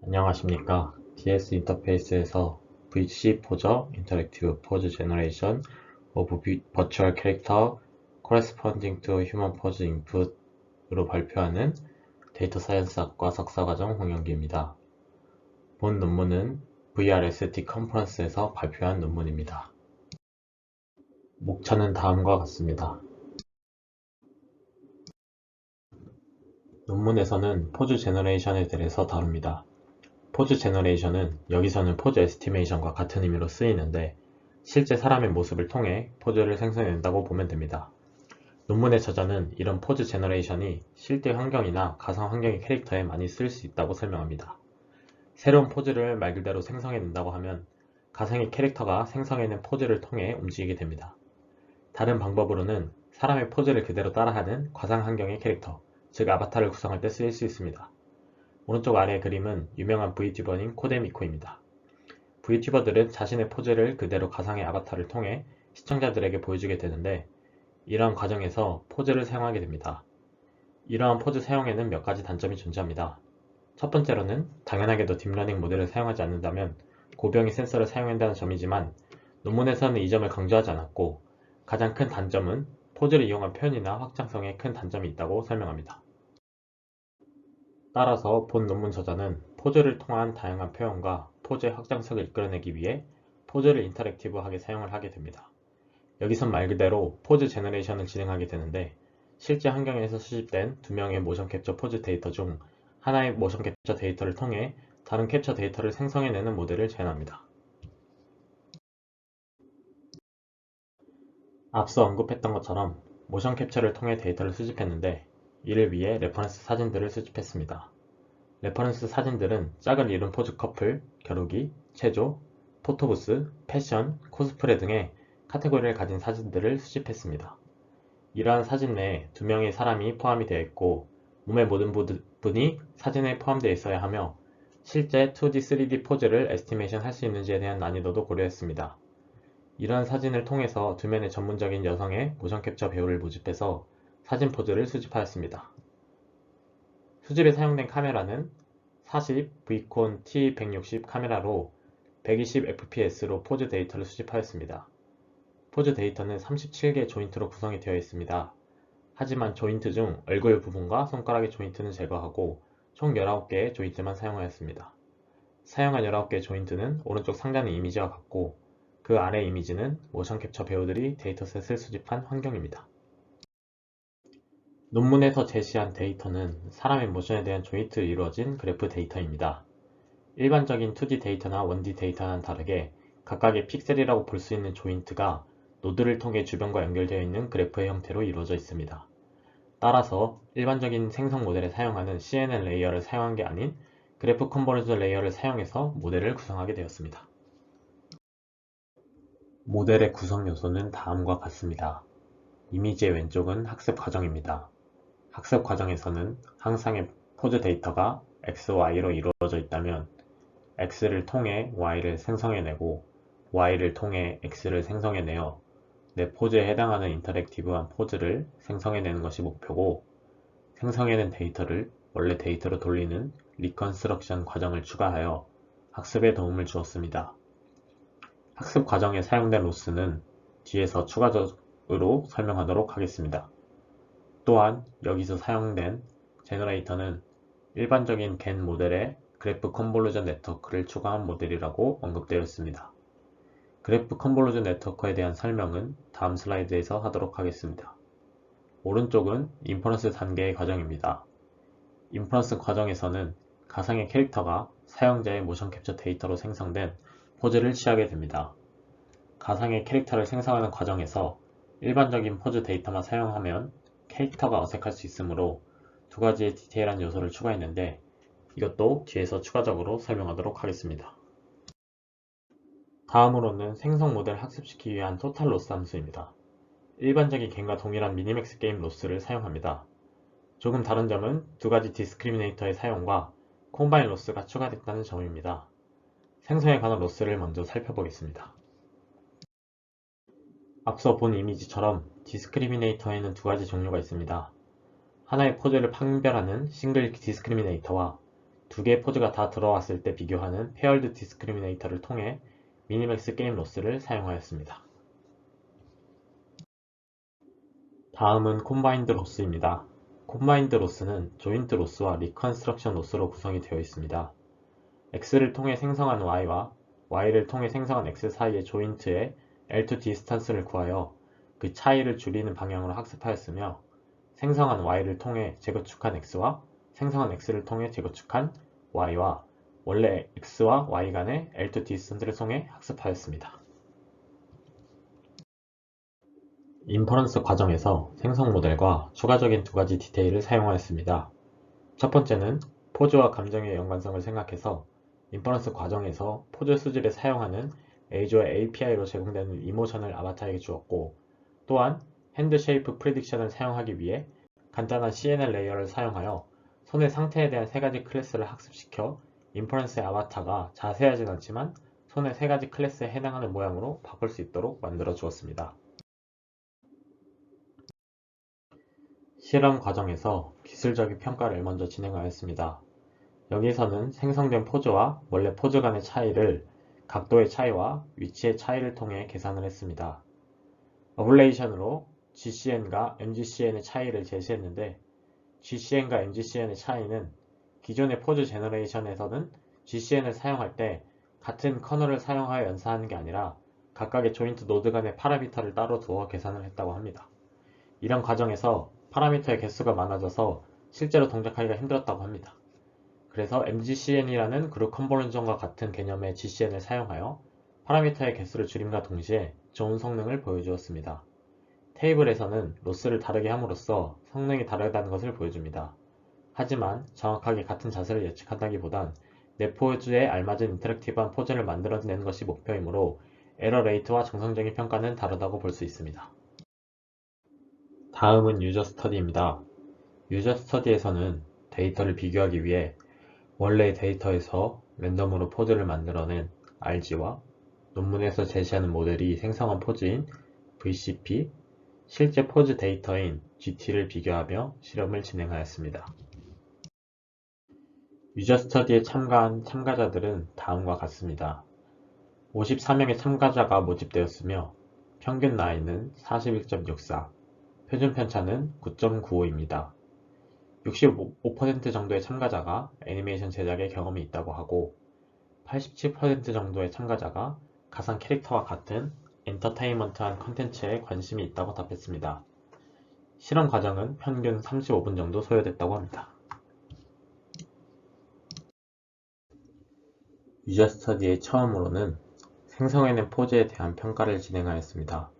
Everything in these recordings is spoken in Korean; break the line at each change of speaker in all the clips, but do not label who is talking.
안녕하십니까. DS 인터페이스에서 VC 포저 인터랙티브 포즈 제너레이션 오브 버추얼 캐릭터 corresponding to human pose input으로 발표하는 데이터 사이언스 학과 석사과정 홍영기입니다. 본 논문은 VRST 컨퍼런스에서 발표한 논문입니다. 목차는 다음과 같습니다. 논문에서는 포즈 제너레이션에 대해서 다룹니다. 포즈 제너레이션은 여기서는 포즈 에스티메이션과 같은 의미로 쓰이는데 실제 사람의 모습을 통해 포즈를 생성해낸다고 보면 됩니다. 논문의 저자는 이런 포즈 제너레이션이 실제 환경이나 가상 환경의 캐릭터에 많이 쓸 수 있다고 설명합니다. 새로운 포즈를 말 그대로 생성해낸다고 하면 가상의 캐릭터가 생성해낸 포즈를 통해 움직이게 됩니다. 다른 방법으로는 사람의 포즈를 그대로 따라하는 가상 환경의 캐릭터, 즉 아바타를 구성할 때 쓰일 수 있습니다. 오른쪽 아래의 그림은 유명한 V튜버인 코데미코입니다. V튜버들은 자신의 포즈를 그대로 가상의 아바타를 통해 시청자들에게 보여주게 되는데 이러한 과정에서 포즈를 사용하게 됩니다. 이러한 포즈 사용에는 몇 가지 단점이 존재합니다. 첫 번째로는 당연하게도 딥러닝 모델을 사용하지 않는다면 고병의 센서를 사용한다는 점이지만 논문에서는 이 점을 강조하지 않았고 가장 큰 단점은 포즈를 이용한 표현이나 확장성에 큰 단점이 있다고 설명합니다. 따라서 본 논문 저자는 포즈를 통한 다양한 표현과 포즈의 확장성을 이끌어내기 위해 포즈를 인터랙티브하게 사용을 하게 됩니다. 여기선 말 그대로 포즈 제너레이션을 진행하게 되는데 실제 환경에서 수집된 두 명의 모션 캡처 포즈 데이터 중 하나의 모션 캡처 데이터를 통해 다른 캡처 데이터를 생성해내는 모델을 제안합니다. 앞서 언급했던 것처럼 모션 캡처를 통해 데이터를 수집했는데 이를 위해 레퍼런스 사진들을 수집했습니다. 레퍼런스 사진들은 짝을 이룬 포즈 커플, 겨루기, 체조, 포토부스, 패션, 코스프레 등의 카테고리를 가진 사진들을 수집했습니다. 이러한 사진 내에 두 명의 사람이 포함이 되어 있고 몸의 모든 부분이 사진에 포함되어 있어야 하며 실제 2D, 3D 포즈를 에스티메이션 할 수 있는지에 대한 난이도도 고려했습니다. 이러한 사진을 통해서 두 면의 전문적인 여성의 모션 캡처 배우를 모집해서 사진 포즈를 수집하였습니다. 수집에 사용된 카메라는 40 V콘 T160 카메라로 120fps로 포즈 데이터를 수집하였습니다. 포즈 데이터는 37개 조인트로 구성이 되어 있습니다. 하지만 조인트 중 얼굴 부분과 손가락의 조인트는 제거하고 총 19개의 조인트만 사용하였습니다. 사용한 19개의 조인트는 오른쪽 상단의 이미지와 같고 그 아래 이미지는 모션 캡처 배우들이 데이터셋을 수집한 환경입니다. 논문에서 제시한 데이터는 사람의 모션에 대한 조인트로 이루어진 그래프 데이터입니다. 일반적인 2D 데이터나 1D 데이터와는 다르게 각각의 픽셀이라고 볼 수 있는 조인트가 노드를 통해 주변과 연결되어 있는 그래프의 형태로 이루어져 있습니다. 따라서 일반적인 생성 모델에 사용하는 CNN 레이어를 사용한 게 아닌 그래프 컨버전 레이어를 사용해서 모델을 구성하게 되었습니다. 모델의 구성 요소는 다음과 같습니다. 이미지의 왼쪽은 학습 과정입니다. 학습 과정에서는 항상의 포즈 데이터가 X, Y로 이루어져 있다면 X를 통해 Y를 생성해내고 Y를 통해 X를 생성해내어 내 포즈에 해당하는 인터랙티브한 포즈를 생성해내는 것이 목표고 생성해낸 데이터를 원래 데이터로 돌리는 리컨스트럭션 과정을 추가하여 학습에 도움을 주었습니다. 학습 과정에 사용된 로스는 뒤에서 추가적으로 설명하도록 하겠습니다. 또한 여기서 사용된 제너레이터는 일반적인 겐 모델에 그래프 컨볼루전 네트워크를 추가한 모델이라고 언급되어 있습니다. 그래프 컨볼루전 네트워크에 대한 설명은 다음 슬라이드에서 하도록 하겠습니다. 오른쪽은 인퍼런스 단계의 과정입니다. 인퍼런스 과정에서는 가상의 캐릭터가 사용자의 모션 캡처 데이터로 생성된 포즈를 취하게 됩니다. 가상의 캐릭터를 생성하는 과정에서 일반적인 포즈 데이터만 사용하면 캐릭터가 어색할 수 있으므로 두 가지의 디테일한 요소를 추가했는데 이것도 뒤에서 추가적으로 설명하도록 하겠습니다. 다음으로는 생성 모델 학습시키기 위한 토탈 로스 함수입니다. 일반적인 겐과 동일한 미니맥스 게임 로스를 사용합니다. 조금 다른 점은 두 가지 디스크리미네이터의 사용과 콤바인 로스가 추가됐다는 점입니다. 생성에 관한 로스를 먼저 살펴보겠습니다. 앞서 본 이미지처럼 디스크리미네이터에는 두 가지 종류가 있습니다. 하나의 포즈를 판별하는 싱글 디스크리미네이터와 두 개의 포즈가 다 들어왔을 때 비교하는 페어드 디스크리미네이터를 통해 미니맥스 게임 로스를 사용하였습니다. 다음은 콤바인드 로스입니다. 콤바인드 로스는 조인트 로스와 리컨스트럭션 로스로 구성이 되어 있습니다. X를 통해 생성한 Y와 Y를 통해 생성한 X 사이의 조인트의 L2 디스턴스를 구하여 그 차이를 줄이는 방향으로 학습하였으며, 생성한 Y를 통해 재구축한 X와 생성한 X를 통해 재구축한 Y와 원래 X와 Y 간의 L2 디스턴스를 통해 학습하였습니다. 인퍼런스 과정에서 생성 모델과 추가적인 두 가지 디테일을 사용하였습니다. 첫 번째는 포즈와 감정의 연관성을 생각해서 인퍼런스 과정에서 포즈 수질에 사용하는 A조의 API로 제공되는 이모션을 아바타에게 주었고, 또한 핸드 쉐이프 프리딕션을 사용하기 위해 간단한 CNN 레이어를 사용하여 손의 상태에 대한 세 가지 클래스를 학습시켜 인퍼런스의 아바타가 자세하진 않지만 손의 세 가지 클래스에 해당하는 모양으로 바꿀 수 있도록 만들어 주었습니다. 실험 과정에서 기술적인 평가를 먼저 진행하였습니다. 여기서는 생성된 포즈와 원래 포즈 간의 차이를 각도의 차이와 위치의 차이를 통해 계산을 했습니다. 어블레이션으로 GCN과 MGCN의 차이를 제시했는데, GCN과 MGCN의 차이는 기존의 포즈 제너레이션에서는 GCN을 사용할 때 같은 커널을 사용하여 연산하는 게 아니라 각각의 조인트 노드 간의 파라미터를 따로 두어 계산을 했다고 합니다. 이런 과정에서 파라미터의 개수가 많아져서 실제로 동작하기가 힘들었다고 합니다. 그래서 MGCN이라는 그룹 컨버전과 같은 개념의 GCN을 사용하여 파라미터의 개수를 줄임과 동시에 좋은 성능을 보여주었습니다. 테이블에서는 로스를 다르게 함으로써 성능이 다르다는 것을 보여줍니다. 하지만 정확하게 같은 자세를 예측한다기보단 내 포즈에 알맞은 인터랙티브한 포즈를 만들어내는 것이 목표이므로 에러 레이트와 정상적인 평가는 다르다고 볼 수 있습니다. 다음은 유저 스터디입니다. 유저 스터디에서는 데이터를 비교하기 위해 원래의 데이터에서 랜덤으로 포즈를 만들어낸 RG와 논문에서 제시하는 모델이 생성한 포즈인 VCP, 실제 포즈 데이터인 GT를 비교하며 실험을 진행하였습니다. 유저 스터디에 참가한 참가자들은 다음과 같습니다. 54명의 참가자가 모집되었으며 평균 나이는 41.64, 표준 편차는 9.95입니다. 65% 정도의 참가자가 애니메이션 제작에 경험이 있다고 하고 87% 정도의 참가자가 가상 캐릭터와 같은 엔터테인먼트한 컨텐츠에 관심이 있다고 답했습니다. 실험 과정은 평균 35분 정도 소요됐다고 합니다. 유저 스터디의 처음으로는 생성해낸 포즈에 대한 평가를 진행하였습니다.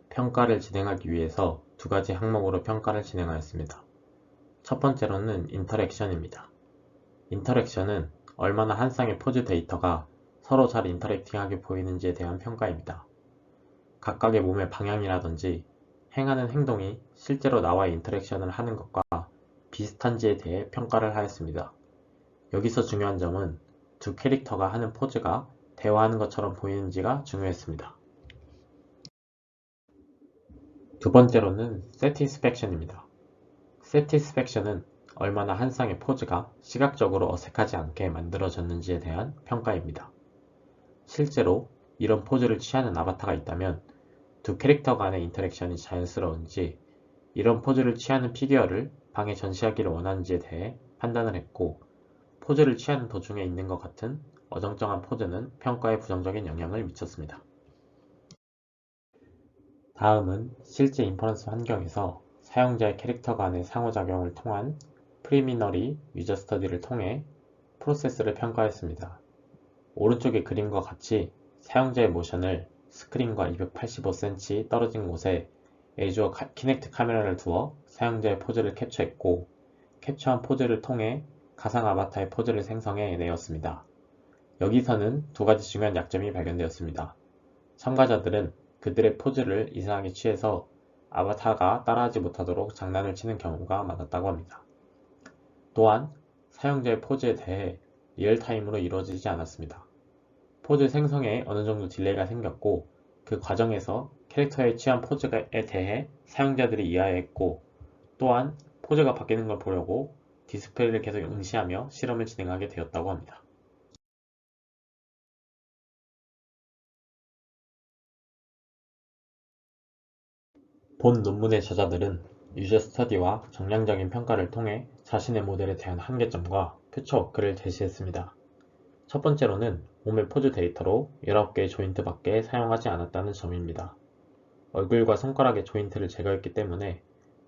평가를 진행하기 위해서 두 가지 항목으로 평가를 진행하였습니다. 첫 번째로는 인터랙션입니다. 인터랙션은 얼마나 한 쌍의 포즈 데이터가 서로 잘 인터랙팅하게 보이는지에 대한 평가입니다. 각각의 몸의 방향이라든지 행하는 행동이 실제로 나와의 인터랙션을 하는 것과 비슷한지에 대해 평가를 하였습니다. 여기서 중요한 점은 두 캐릭터가 하는 포즈가 대화하는 것처럼 보이는지가 중요했습니다. 두 번째로는 Satisfaction입니다. Satisfaction은 얼마나 한 쌍의 포즈가 시각적으로 어색하지 않게 만들어졌는지에 대한 평가입니다. 실제로 이런 포즈를 취하는 아바타가 있다면 두 캐릭터 간의 인터랙션이 자연스러운지, 이런 포즈를 취하는 피규어를 방에 전시하기를 원하는지에 대해 판단을 했고, 포즈를 취하는 도중에 있는 것 같은 어정쩡한 포즈는 평가에 부정적인 영향을 미쳤습니다. 다음은 실제 인퍼런스 환경에서 사용자의 캐릭터 간의 상호작용을 통한 프리미너리 유저 스터디를 통해 프로세스를 평가했습니다. 오른쪽의 그림과 같이 사용자의 모션을 스크린과 285cm 떨어진 곳에 에이즈와 키넥트 카메라를 두어 사용자의 포즈를 캡처했고, 캡처한 포즈를 통해 가상 아바타의 포즈를 생성해 내었습니다. 여기서는 두 가지 중요한 약점이 발견되었습니다. 참가자들은 그들의 포즈를 이상하게 취해서 아바타가 따라하지 못하도록 장난을 치는 경우가 많았다고 합니다. 또한 사용자의 포즈에 대해 리얼타임으로 이루어지지 않았습니다. 포즈 생성에 어느 정도 딜레이가 생겼고, 그 과정에서 캐릭터에 취한 포즈에 대해 사용자들이 이해했고, 또한 포즈가 바뀌는 걸 보려고 디스플레이를 계속 응시하며 실험을 진행하게 되었다고 합니다. 본 논문의 저자들은 유저 스터디와 정량적인 평가를 통해 자신의 모델에 대한 한계점과 퓨처 워크를 제시했습니다. 첫 번째로는 몸의 포즈 데이터로 19개의 조인트밖에 사용하지 않았다는 점입니다. 얼굴과 손가락의 조인트를 제거했기 때문에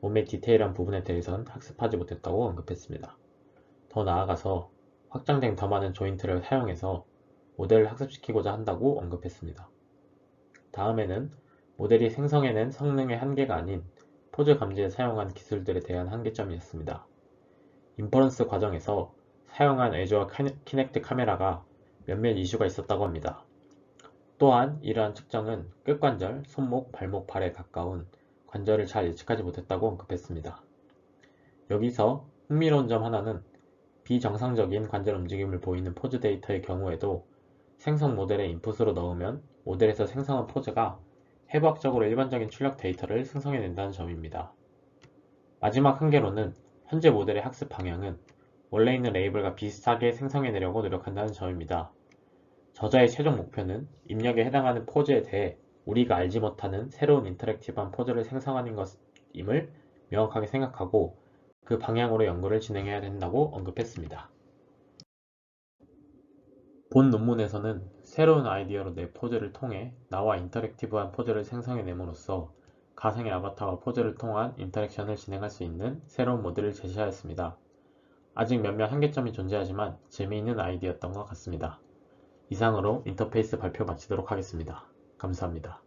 몸의 디테일한 부분에 대해선 학습하지 못했다고 언급했습니다. 더 나아가서 확장된 더 많은 조인트를 사용해서 모델을 학습시키고자 한다고 언급했습니다. 다음에는 모델이 생성해낸 성능의 한계가 아닌 포즈 감지에 사용한 기술들에 대한 한계점이었습니다. 인퍼런스 과정에서 사용한 애주어 키넥트 카메라가 몇몇 이슈가 있었다고 합니다. 또한 이러한 측정은 끝관절, 손목, 발목, 발에 가까운 관절을 잘 예측하지 못했다고 언급했습니다. 여기서 흥미로운 점 하나는 비정상적인 관절 움직임을 보이는 포즈 데이터의 경우에도 생성 모델에 인풋으로 넣으면 모델에서 생성한 포즈가 해부학적으로 일반적인 출력 데이터를 생성해낸다는 점입니다. 마지막 한계로는 현재 모델의 학습 방향은 원래 있는 레이블과 비슷하게 생성해내려고 노력한다는 점입니다. 저자의 최종 목표는 입력에 해당하는 포즈에 대해 우리가 알지 못하는 새로운 인터랙티브한 포즈를 생성하는 것임을 명확하게 생각하고 그 방향으로 연구를 진행해야 된다고 언급했습니다. 본 논문에서는 새로운 아이디어로 내 포즈를 통해 나와 인터랙티브한 포즈를 생성해냄으로써 가상의 아바타와 포즈를 통한 인터랙션을 진행할 수 있는 새로운 모델을 제시하였습니다. 아직 몇몇 한계점이 존재하지만 재미있는 아이디어였던 것 같습니다. 이상으로 인터페이스 발표 마치도록 하겠습니다. 감사합니다.